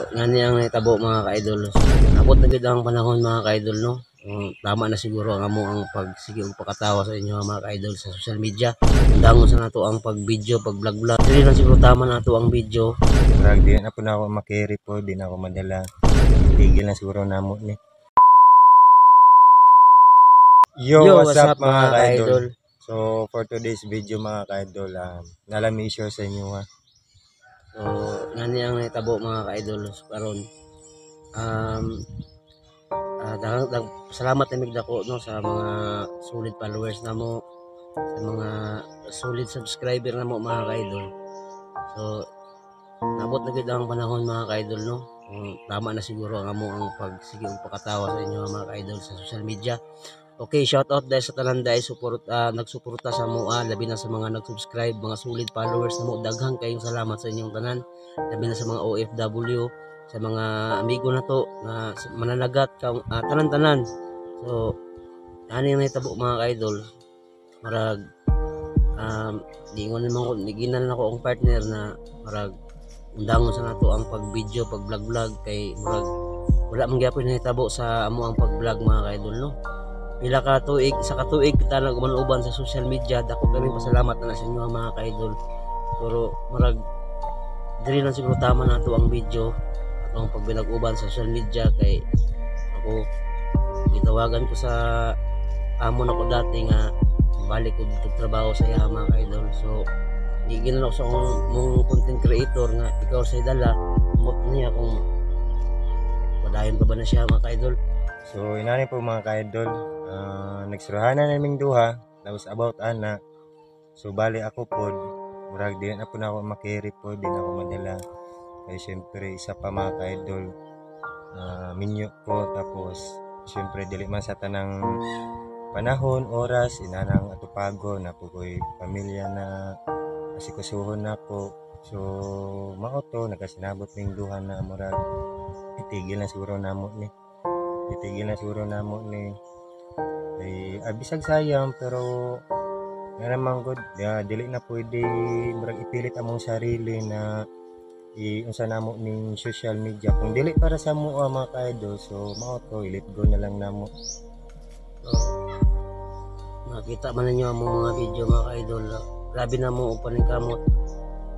Ngani ang nahitabo mga ka-idol. Abot na gid ang panahon mga ka-idol no. Tama na siguro ang amo ang pagsige og pakatawa sa inyo mga ka-idol sa social media. Dangon sa nato ang pag-video, pag-vlog-vlog. Dili lang siguro tama na nato ang video. Murag di na po na ako makiri po, di na ako madala. Tigil na siguro namo ni. Yo, what's up mga ka-idol? So, for today's video mga ka-idol, nalami share sa inyo ha. So, ngani ang nahitabo mga ka-idol karon. Salamat na migdako no sa mga solid followers namo, sa mga solid subscriber namo mga ka-idol. So, nabot na gid ang panahon mga ka-idol no. Tama na siguro ang amo ang pagsige og pakatawa sa inyo mga ka-idol sa social media. Okay, shout out dahil sa tanan dahil nagsuporta sa mua, labi na sa mga nag-subscribe, mga solid followers na mo. Daghang kayong salamat sa inyong tanan, labi na sa mga OFW, sa mga amigo na to, na mananagat, tanan-tanan. So, ano yung naitabo mga ka-idol? Marag, diingon naman ko, niginan ako ang partner na marag, undangon sa nato ang pag-video, pag-vlog-vlog, kay marag, wala mang gyapon nahitabo sa amo ang pag-vlog mga ka-idol, no? Pila ka tuig, sa katuig kita nagmanuban sa social media, dako kami pasalamat na sa inyo mga ka-idol. Pero marag dili lang siguro tama nato ang video at ang pagbinag-uban sa social media, kay ako gitawagan ko sa amo na ko dati nga balik ko dito trabaho sa iya mga ka-idol. So di ginano sa mong content creator nga ikaw sa dala mo niya kung padayon pa ba na siya mga ka-idol. So, inani po mga ka-idol, nagsurahan na naming duha, tapos about ana. So, bali ako po, murag di na po na ako makiri po, di na ako madala. Kaya syempre, isa pa mga ka-idol, minyo ko, tapos syempre, dili man sa tanang panahon, oras, inanang atupago, na po ko'y pamilya na asikusuhon na po. So, mao to, nakasinabot ng duha na murag, itigil na siguro namo ni. Itigil na siguro namo ni ay abisag sayang, pero nga naman good, dili na pwede murag ipilit among sarili na unsa namo ning social media kung dili para sa mo mga ka-idol. So mao to, let go na lang namo. So, nakita man ninyo ang mga video mga ka-idol, grabe na mo upaning kamot,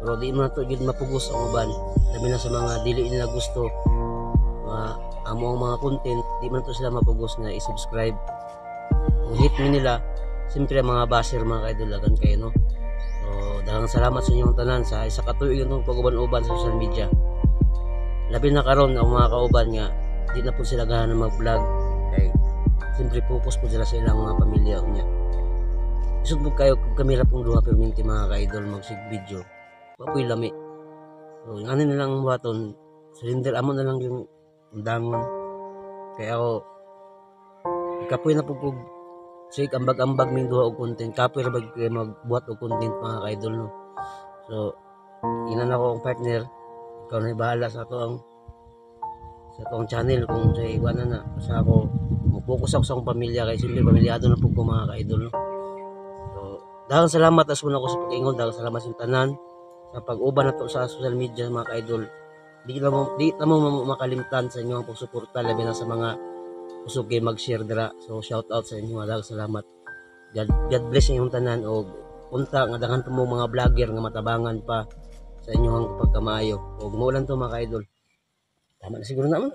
pero di mo na to gid mapugos ang uban, labi na sa mga dili nila gusto amo ang mga content, di man to sila mapugos na i-subscribe. Kung hit mo nila, siyempre mga baser mga kaidolagan kayo no. So daghang salamat sa inyong tanan sa isa ka tuig itong pag-uban-uban sa social media. Labi na karon ang mga kauban nga di na po sila gana mag-vlog, kay siyempre focus po sila sa ilang mga pamilya niya. Isod po kayo kung kamera pong duha perminti mga kaidol mag-sig video, papoy lami. So ano nilang buhaton, cylinder amo na lang yung undangon. Kaya ako kapoy na pugog sig ambag-ambag ming duha og content, kapoy ra bag kay magbuhat og content mga ka-idol no. So inan ako ang partner, ikaw na bahala sa atong channel kung sa iwan na sa ako mo-focus ako sa akong pamilya, kay simple pamilyado na pug ko mga ka-idol no. So daghang salamat as una ko sa pag-ingon, daghang salamat sa tanan sa pag-uban nato sa social media mga ka-idol. Di na mo makalimtan sa inyo ang pagsuporta, labi na sa mga kusog kay mag-share dira. So shout out sa inyo, daghang salamat. God bless inyong tanan, og unta nga daghan pa mo mga vlogger nga matabangan pa sa inyong pagkamaayo. Og muulan to mga ka-idol. Tama na siguro naman.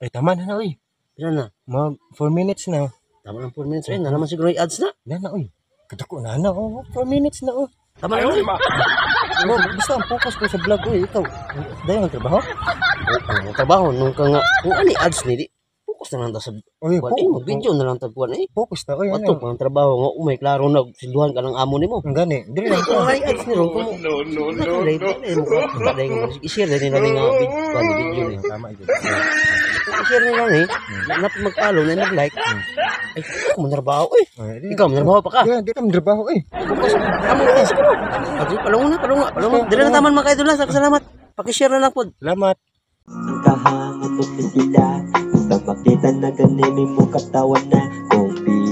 Ay tama na na oy. Pila na? Mag 4 minutes na. Tama na 4 minutes rin. Na naman siguro yung ads na. Yan na oy. Kadako na 4 minutes na oh. Tama na rin. Basta ang focus ko sa vlog ko ikaw. Dahil ang trabaho? Ang trabaho nung ka nga kung ani ads ni di focus na lang ta sa video na lang tagpuan focus ta oy. Ato pang trabaho nga umay klaro na silduhan ka ng amo nimo. Ang gani, dili lang ko. Ay ads ni ron. No. I-share din nila nga video ni. Tama ito. I-share nila ni. Nap mag-follow na mag-like. Ay, ako mantrabaho eh. Ikaw mantrabaho pa ka. Di ka mantrabaho eh. Focus. Amo na siguro. Palungo. Dili na taman mga ka-idol na. Salamat. Paki-share na lang po. Salamat. Ang kahangat o sila, basta makita na ganiming mo katawan na kung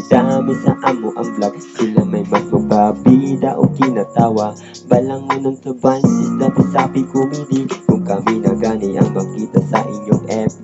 Madami sa amo ang vlog, sila may mas magbabida o kinatawa. Balang mo ng taban, is dapat sabi kumidi. Kung kami na gani ang makita sa inyong FB,